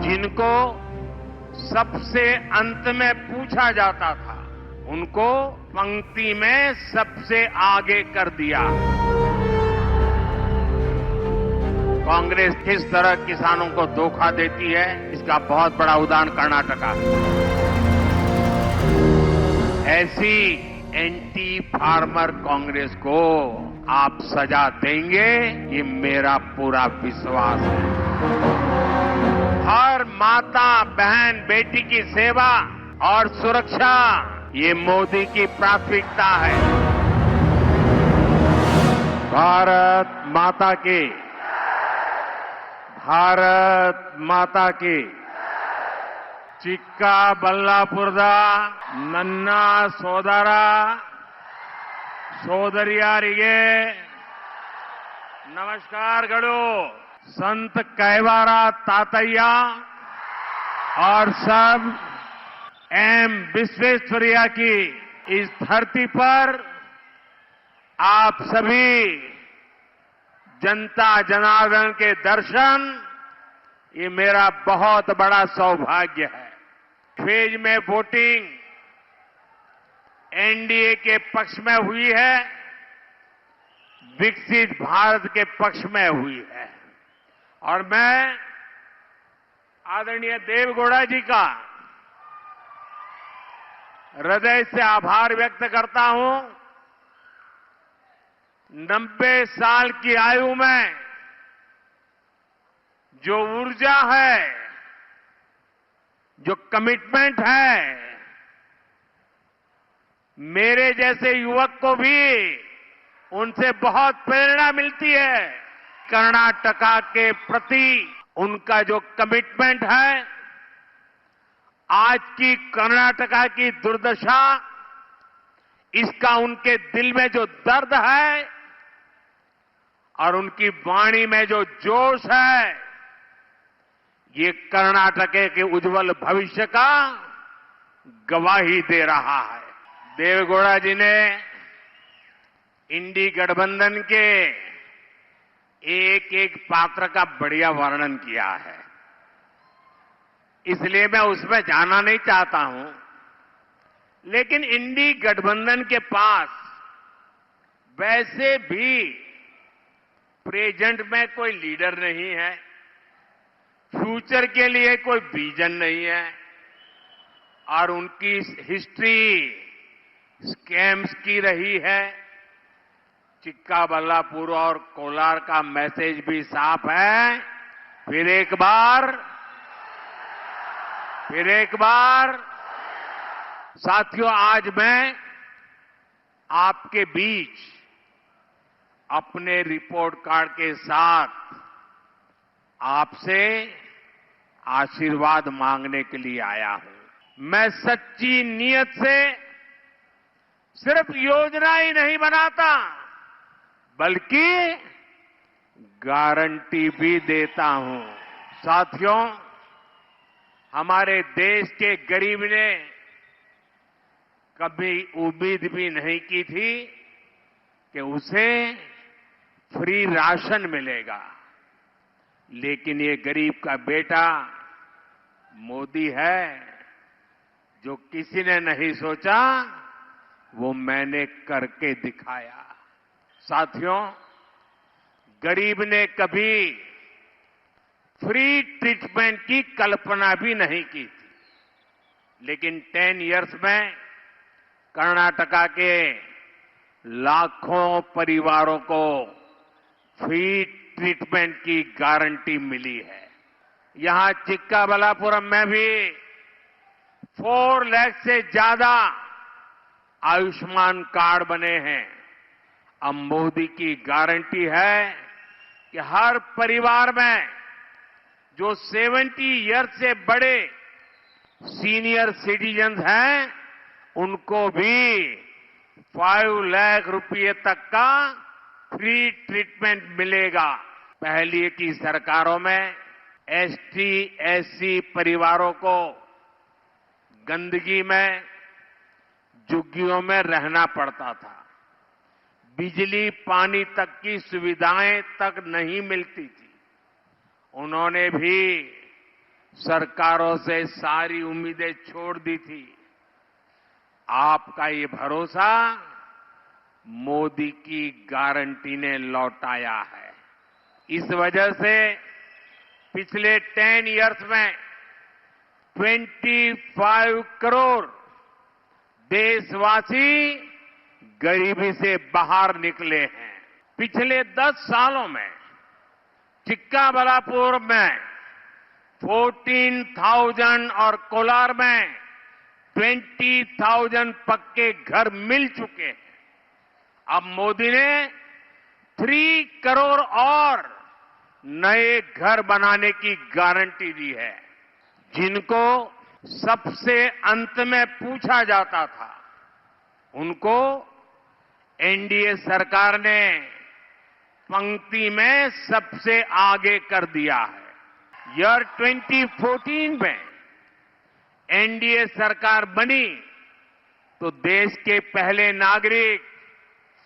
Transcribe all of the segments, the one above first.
जिनको सबसे अंत में पूछा जाता था, उनको पंक्ति में सबसे आगे कर दिया। कांग्रेस किस तरह किसानों को धोखा देती है, इसका बहुत बड़ा उदाहरण कर्नाटका है। ऐसी एंटी फार्मर कांग्रेस को आप सजा देंगे, ये मेरा पूरा विश्वास है। हर माता, बहन, बेटी की सेवा और सुरक्षा, ये मोदी की प्राथमिकता है। भारत माता की, भारत माता की। चिक्का बल्लापुरदा ನನ್ನ ಸೋದರ ಸೋದರಿಯರಿಗೆ नमस्कारಗಳು। संत कैवारा तातैया और सब एम विश्वेश्वरैया की इस धरती पर आप सभी जनता जनार्दन के दर्शन, ये मेरा बहुत बड़ा सौभाग्य है। फेज में वोटिंग एनडीए के पक्ष में हुई है, विकसित भारत के पक्ष में हुई है। और मैं आदरणीय देवेगौड़ा जी का हृदय से आभार व्यक्त करता हूं। 90 साल की आयु में जो ऊर्जा है, जो कमिटमेंट है, मेरे जैसे युवक को भी उनसे बहुत प्रेरणा मिलती है। कर्नाटका के प्रति उनका जो कमिटमेंट है, आज की कर्नाटका की दुर्दशा, इसका उनके दिल में जो दर्द है और उनकी वाणी में जो जोश है, ये कर्नाटक के उज्जवल भविष्य का गवाही दे रहा है। देवेगौड़ा जी ने इंडी गठबंधन के एक एक पात्र का बढ़िया वर्णन किया है, इसलिए मैं उसमें जाना नहीं चाहता हूं। लेकिन इंडी गठबंधन के पास वैसे भी प्रेजेंट में कोई लीडर नहीं है, फ्यूचर के लिए कोई विजन नहीं है, और उनकी हिस्ट्री स्कैम्स की रही है। चिक्काबल्लापुर और कोलार का मैसेज भी साफ है। फिर एक बार साथियों, आज मैं आपके बीच अपने रिपोर्ट कार्ड के साथ आपसे आशीर्वाद मांगने के लिए आया हूं। मैं सच्ची नीयत से सिर्फ योजना ही नहीं बनाता, बल्कि गारंटी भी देता हूं। साथियों, हमारे देश के गरीब ने कभी उम्मीद भी नहीं की थी कि उसे फ्री राशन मिलेगा, लेकिन ये गरीब का बेटा मोदी है। जो किसी ने नहीं सोचा, वो मैंने करके दिखाया। साथियों, गरीब ने कभी फ्री ट्रीटमेंट की कल्पना भी नहीं की थी, लेकिन 10 इयर्स में कर्नाटका के लाखों परिवारों को फ्री ट्रीटमेंट की गारंटी मिली है। यहां चिक्काबल्लापुरम में भी 4 लाख से ज्यादा आयुष्मान कार्ड बने हैं। अब मोदी की गारंटी है कि हर परिवार में जो 70 ईयर्स से बड़े सीनियर सिटीजन्स हैं, उनको भी 5 लाख रुपये तक का फ्री ट्रीटमेंट मिलेगा। पहले की सरकारों में एसटी, एससी परिवारों को गंदगी में, झुग्गियों में रहना पड़ता था। बिजली, पानी तक की सुविधाएं तक नहीं मिलती थी। उन्होंने भी सरकारों से सारी उम्मीदें छोड़ दी थी। आपका ये भरोसा मोदी की गारंटी ने लौटाया है। इस वजह से पिछले 10 इयर्स में 25 करोड़ देशवासी गरीबी से बाहर निकले हैं। पिछले 10 सालों में चिक्काबल्लापुर में 14,000 और कोलार में 20,000 पक्के घर मिल चुके हैं। अब मोदी ने 3 करोड़ और नए घर बनाने की गारंटी दी है। जिनको सबसे अंत में पूछा जाता था, उनको एनडीए सरकार ने पंक्ति में सबसे आगे कर दिया है। ईयर 2014 में एनडीए सरकार बनी तो देश के पहले नागरिक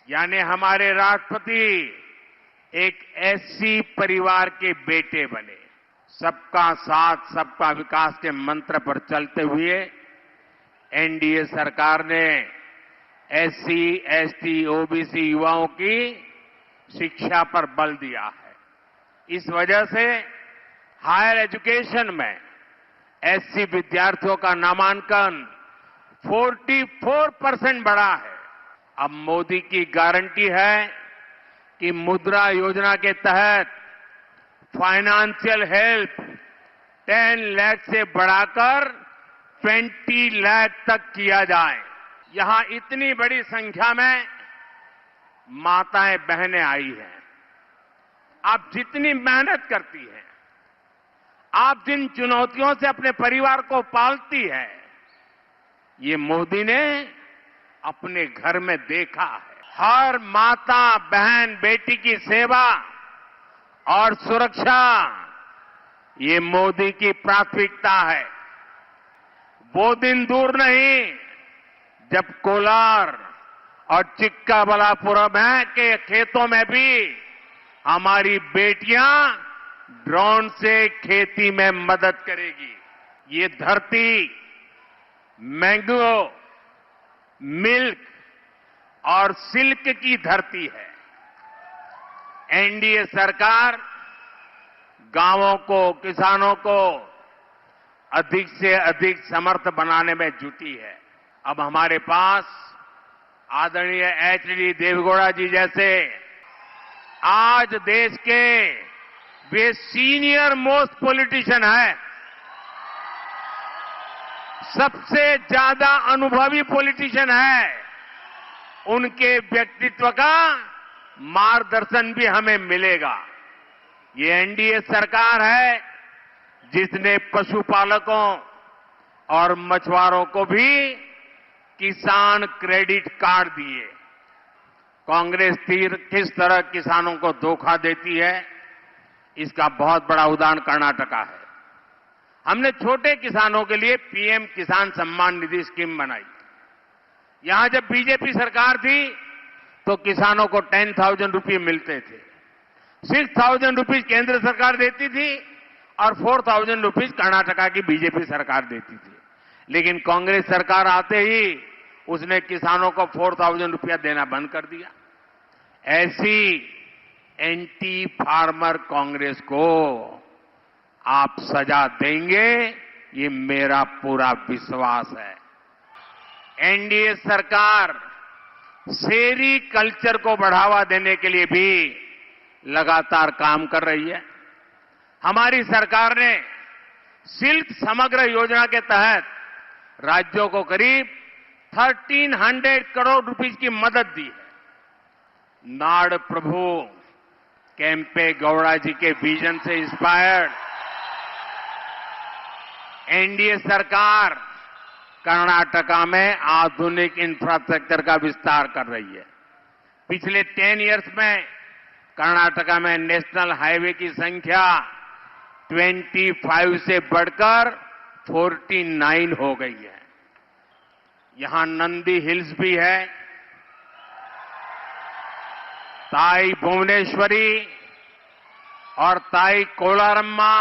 यानी हमारे राष्ट्रपति एक एससी परिवार के बेटे बने। सबका साथ सबका विकास के मंत्र पर चलते हुए एनडीए सरकार ने एससी, एसटी, ओबीसी युवाओं की शिक्षा पर बल दिया है। इस वजह से हायर एजुकेशन में एससी विद्यार्थियों का नामांकन 44% बढ़ा है। अब मोदी की गारंटी है कि मुद्रा योजना के तहत फाइनेंशियल हेल्प 10 लाख से बढ़ाकर 20 लाख तक किया जाए। यहां इतनी बड़ी संख्या में माताएं बहनें आई हैं। आप जितनी मेहनत करती हैं, आप जिन चुनौतियों से अपने परिवार को पालती है, ये मोदी ने अपने घर में देखा है। हर माता, बहन, बेटी की सेवा और सुरक्षा ये मोदी की प्राथमिकता है। वो दिन दूर नहीं जब कोलार और चिक्काबल्लापुरम के खेतों में भी हमारी बेटियां ड्रोन से खेती में मदद करेगी। ये धरती मैंगो, मिल्क और सिल्क की धरती है। एनडीए सरकार गांवों को, किसानों को अधिक से अधिक समर्थ बनाने में जुटी है। अब हमारे पास आदरणीय एचडी देवेगौड़ा जी जैसे आज देश के वे सीनियर मोस्ट पॉलिटिशियन है, सबसे ज्यादा अनुभवी पॉलिटिशियन है। उनके व्यक्तित्व का मार्गदर्शन भी हमें मिलेगा। ये एनडीए सरकार है जिसने पशुपालकों और मछुआरों को भी किसान क्रेडिट कार्ड दिए। कांग्रेस किस तरह किसानों को धोखा देती है, इसका बहुत बड़ा उदाहरण कर्नाटका है। हमने छोटे किसानों के लिए पीएम किसान सम्मान निधि स्कीम बनाई। यहां जब बीजेपी सरकार थी तो किसानों को 10,000 रुपये मिलते थे। 6,000 रुपीज केंद्र सरकार देती थी और 4,000 रुपीज कर्नाटका की बीजेपी सरकार देती थी। लेकिन कांग्रेस सरकार आते ही उसने किसानों को 4,000 रुपया देना बंद कर दिया। ऐसी एंटी फार्मर कांग्रेस को आप सजा देंगे, ये मेरा पूरा विश्वास है। एनडीए सरकार सेरी कल्चर को बढ़ावा देने के लिए भी लगातार काम कर रही है। हमारी सरकार ने सिल्क समग्र योजना के तहत राज्यों को करीब 1,300 करोड़ रुपीस की मदद दी है। नाड़ प्रभु केम्पे गौड़ा जी के विजन से इंस्पायर्ड एनडीए सरकार कर्नाटका में आधुनिक इंफ्रास्ट्रक्चर का विस्तार कर रही है। पिछले 10 इयर्स में कर्नाटका में नेशनल हाईवे की संख्या 25 से बढ़कर 49 हो गई है। यहां नंदी हिल्स भी है, ताई भुवनेश्वरी और ताई कोलारम्मा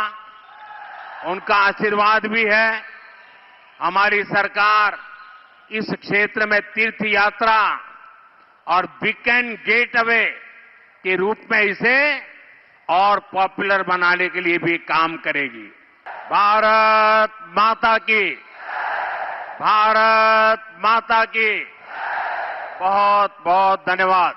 उनका आशीर्वाद भी है। हमारी सरकार इस क्षेत्र में तीर्थ यात्रा और वीकेंड गेटवे के रूप में इसे और पॉपुलर बनाने के लिए भी काम करेगी। भारत माता की, भारत माता की बहुत बहुत धन्यवाद।